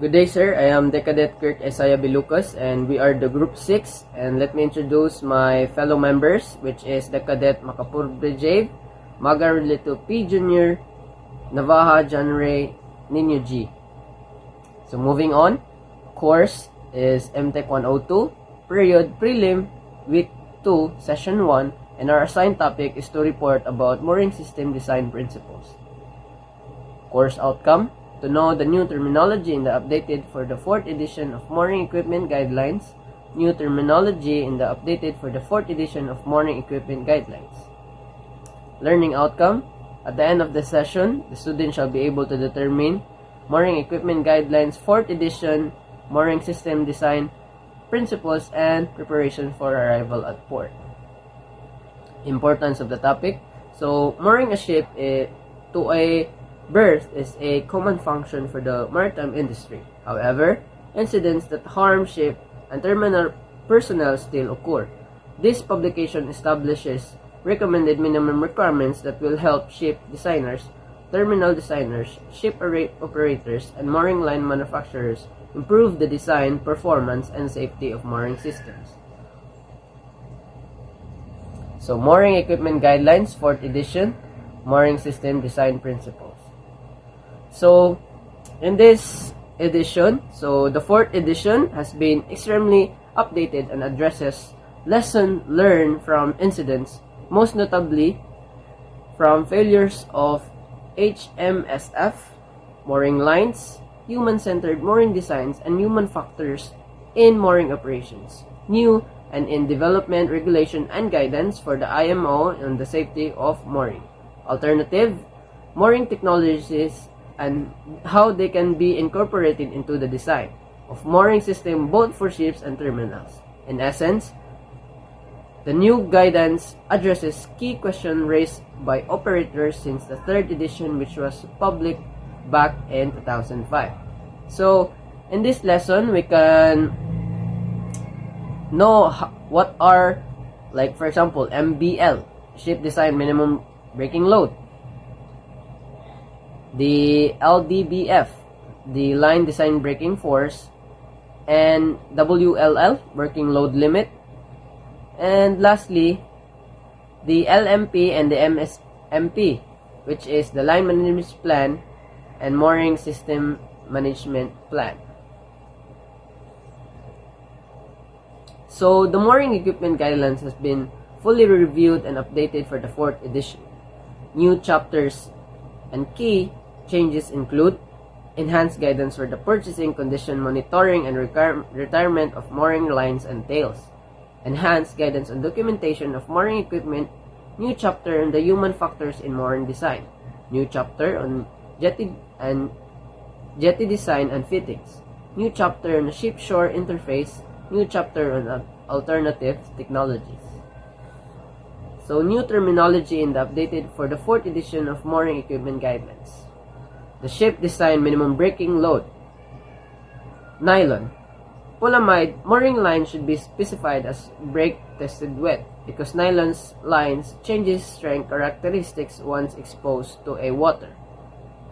Good day, sir. I am Decadet Kirk Isaiah Bilucas, and we are the Group 6. And let me introduce my fellow members, which is Decadet Makapur Brejave, Magarlito P. Jr., Navaja John Ray Nino G. So moving on, course is MTech 102, period Prelim, week 2, session 1, and our assigned topic is to report about mooring system design principles. Course outcome: to know the new terminology in the updated for the 4th edition of Mooring Equipment Guidelines, new terminology in the updated for the 4th edition of Mooring Equipment Guidelines. Learning outcome: at the end of the session, the student shall be able to determine Mooring Equipment Guidelines 4th edition, mooring system design principles, and preparation for arrival at port. Importance of the topic: so mooring a ship to a berth is a common function for the maritime industry. However, incidents that harm ship and terminal personnel still occur. This publication establishes recommended minimum requirements that will help ship designers, terminal designers, ship operators, and mooring line manufacturers improve the design, performance, and safety of mooring systems. So, Mooring Equipment Guidelines, 4th edition, Mooring System Design Principles. So, in this edition, the 4th edition has been extremely updated and addresses lessons learned from incidents, most notably from failures of HMSF, mooring lines, human-centered mooring designs, and human factors in mooring operations, new and in development regulation and guidance for the IMO on the safety of mooring, alternative mooring technologies, and how they can be incorporated into the design of mooring system both for ships and terminals. In essence, the new guidance addresses key questions raised by operators since the 3rd edition, which was published back in 2005. So, in this lesson, we can know what are, like for example, MBL, Ship Design Minimum Breaking Load, the LDBF, the Line Design Breaking Force, and WLL, Working Load Limit, and lastly, the LMP and the MSMP, which is the Line Management Plan and Mooring System Management Plan. So, the Mooring Equipment Guidelines has been fully reviewed and updated for the 4th edition. New chapters and key changes include enhanced guidance for the purchasing, condition monitoring, and retirement of mooring lines and tails, enhanced guidance on documentation of mooring equipment, new chapter on the human factors in mooring design, new chapter on jetty design and fittings, new chapter on the ship-shore interface, new chapter on alternative technologies. So, new terminology in the updated for the 4th edition of Mooring Equipment Guidelines. The Ship Design Minimum Breaking Load. Nylon. Polyamide mooring line should be specified as brake-tested wet because nylon's lines changes strength characteristics once exposed to a water,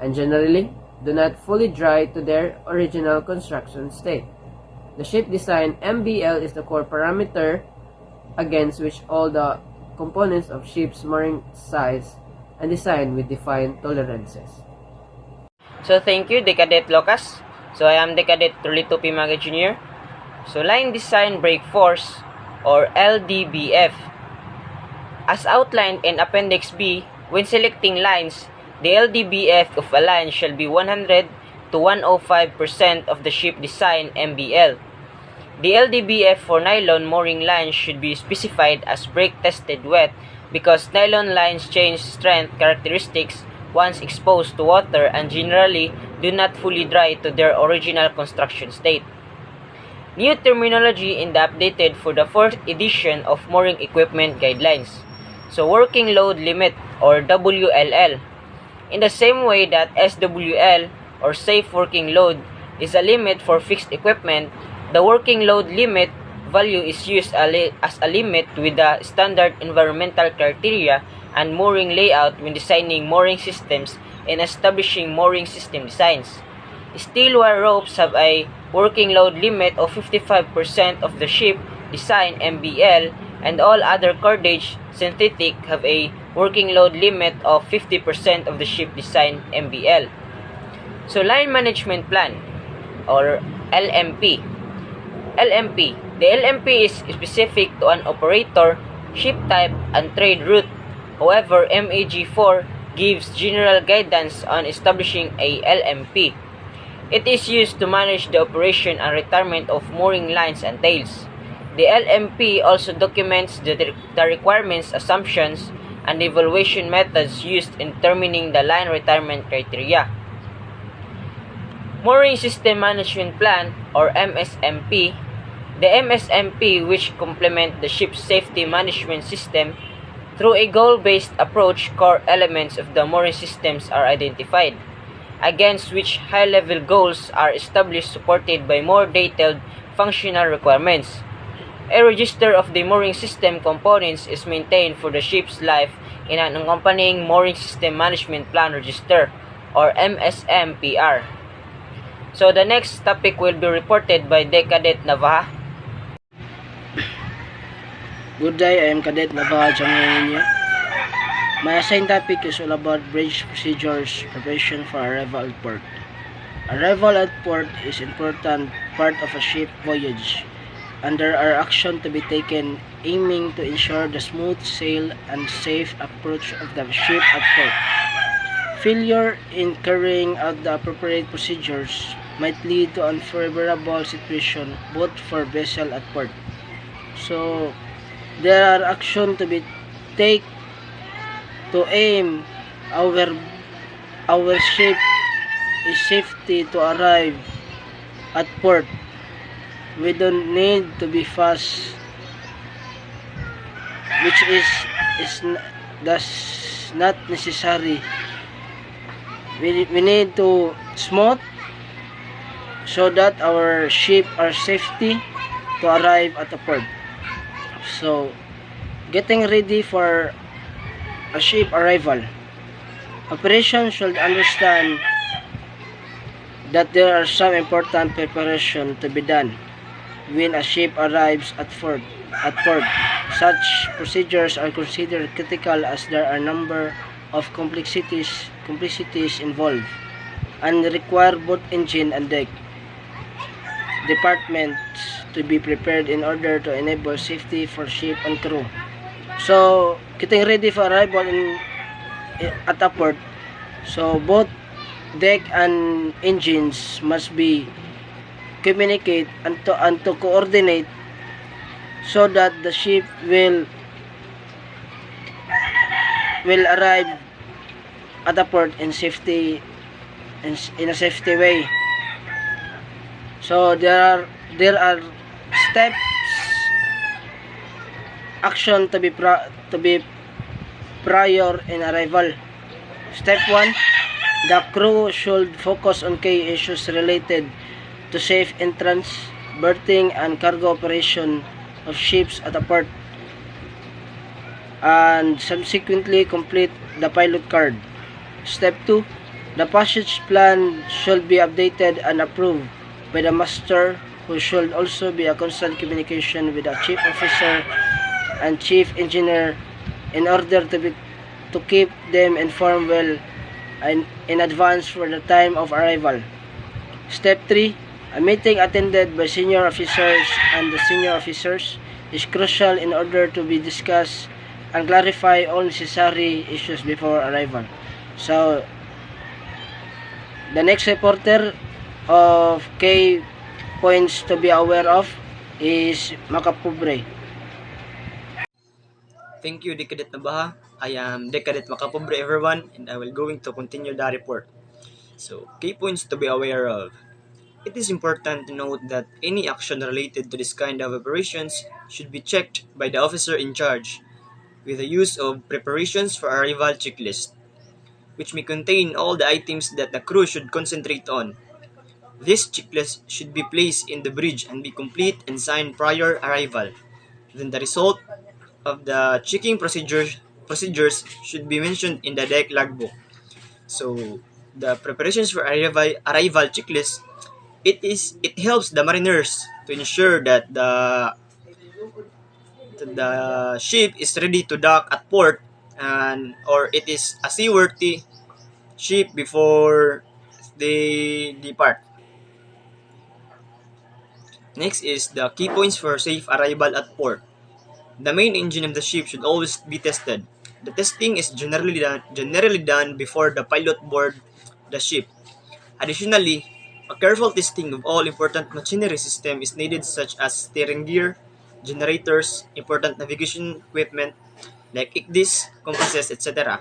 and generally do not fully dry to their original construction state. The ship design MBL is the core parameter against which all the components of ship's mooring size and design with defined tolerances. So thank you, Decadet Lucas. So I am Decadet Turlito P. Maga Jr. So Line Design Brake Force or LDBF. As outlined in Appendix B, when selecting lines, the LDBF of a line shall be 100 to 105% of the ship design MBL. The LDBF for nylon mooring lines should be specified as brake-tested wet because nylon lines change strength characteristics once exposed to water and generally do not fully dry to their original construction state. New terminology in the updated for the 4th edition of Mooring Equipment Guidelines. So, Working Load Limit or WLL. In the same way that SWL or Safe Working Load is a limit for fixed equipment, the Working Load Limit value is used as a limit with the standard environmental criteria and mooring layout when designing mooring systems and establishing mooring system designs. Steel wire ropes have a working load limit of 55% of the ship design MBL, and all other cordage synthetic have a working load limit of 50% of the ship design MBL. So line management plan or LMP. LMP. The LMP is specific to an operator, ship type, and trade route. However, MAG4 gives general guidance on establishing a LMP. It is used to manage the operation and retirement of mooring lines and tails. The LMP also documents the requirements, assumptions, and evaluation methods used in determining the line retirement criteria. Mooring System Management Plan or MSMP. The MSMP, which complement the ship's safety management system, through a goal-based approach, core elements of the mooring systems are identified, against which high-level goals are established supported by more detailed functional requirements. A register of the mooring system components is maintained for the ship's life in an accompanying Mooring System Management Plan Register or MSMPR. So the next topic will be reported by Cadet Navaja. Good day, I am Cadet Navaja Jamainia. My assigned topic is all about bridge procedures, preparation for arrival at port. Arrival at port is an important part of a ship voyage, and there are actions to be taken aiming to ensure the smooth sail and safe approach of the ship at port. Failure in carrying out the appropriate procedures might lead to unfavorable situation both for vessel at port. So there are actions to be taken to aim our ship is safety to arrive at port. We don't need to be fast, which is thus not necessary. We need to smooth so that our ship are safety to arrive at the port. So getting ready for a ship arrival. Operation should understand that there are some important preparation to be done when a ship arrives at port. Such procedures are considered critical as there are a number of complexities involved and require both engine and deck departments to be prepared in order to enable safety for ship and crew. So, getting ready for arrival at a port, so both deck and engines must be communicate and to coordinate so that the ship will arrive at the port in safety in a safety way. So there are steps action to be prior in arrival. Step 1, the crew should focus on key issues related to safe entrance, berthing, and cargo operation of ships at a port, and subsequently complete the pilot card. Step 2, the passage plan should be updated and approved by the master, who should also be a constant communication with the chief officer and chief engineer in order to keep them informed well and in advance for the time of arrival. Step 3, a meeting attended by senior officers and the senior officers is crucial in order to be discussed and clarify all necessary issues before arrival. So the next reporter of key points to be aware of is Makapobre. Thank you, Cadet Nabaha. I am Cadet Makapobre, everyone, and I will going to continue the report. So, key points to be aware of. It is important to note that any action related to this kind of operations should be checked by the officer in charge with the use of preparations for arrival checklist, which may contain all the items that the crew should concentrate on. This checklist should be placed in the bridge and be complete and signed prior arrival. Then the result of the checking procedures should be mentioned in the deck logbook. So, the preparations for arrival checklist, it helps the mariners to ensure that the ship is ready to dock at port, and or it is a seaworthy ship before they depart. Next is the key points for safe arrival at port. The main engine of the ship should always be tested. The testing is generally done before the pilot board the ship. Additionally, a careful testing of all important machinery system is needed, such as steering gear, generators, important navigation equipment like ICDIS, compasses, etc.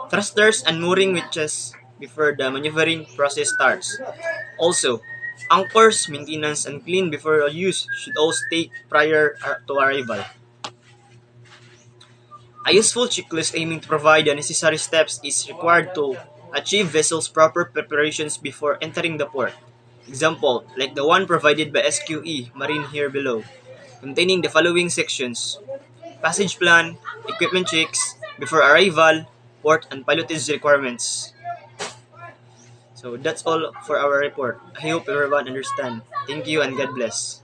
Thrusters and mooring witches before the maneuvering process starts. Also, anchors, maintenance, and clean before use should also take prior to arrival. A useful checklist aiming to provide the necessary steps is required to achieve vessels proper preparations before entering the port. Example, like the one provided by SQE Marine here below, containing the following sections: passage plan, equipment checks, before arrival, port and pilotage requirements. So that's all for our report. I hope everyone understand. Thank you and God bless.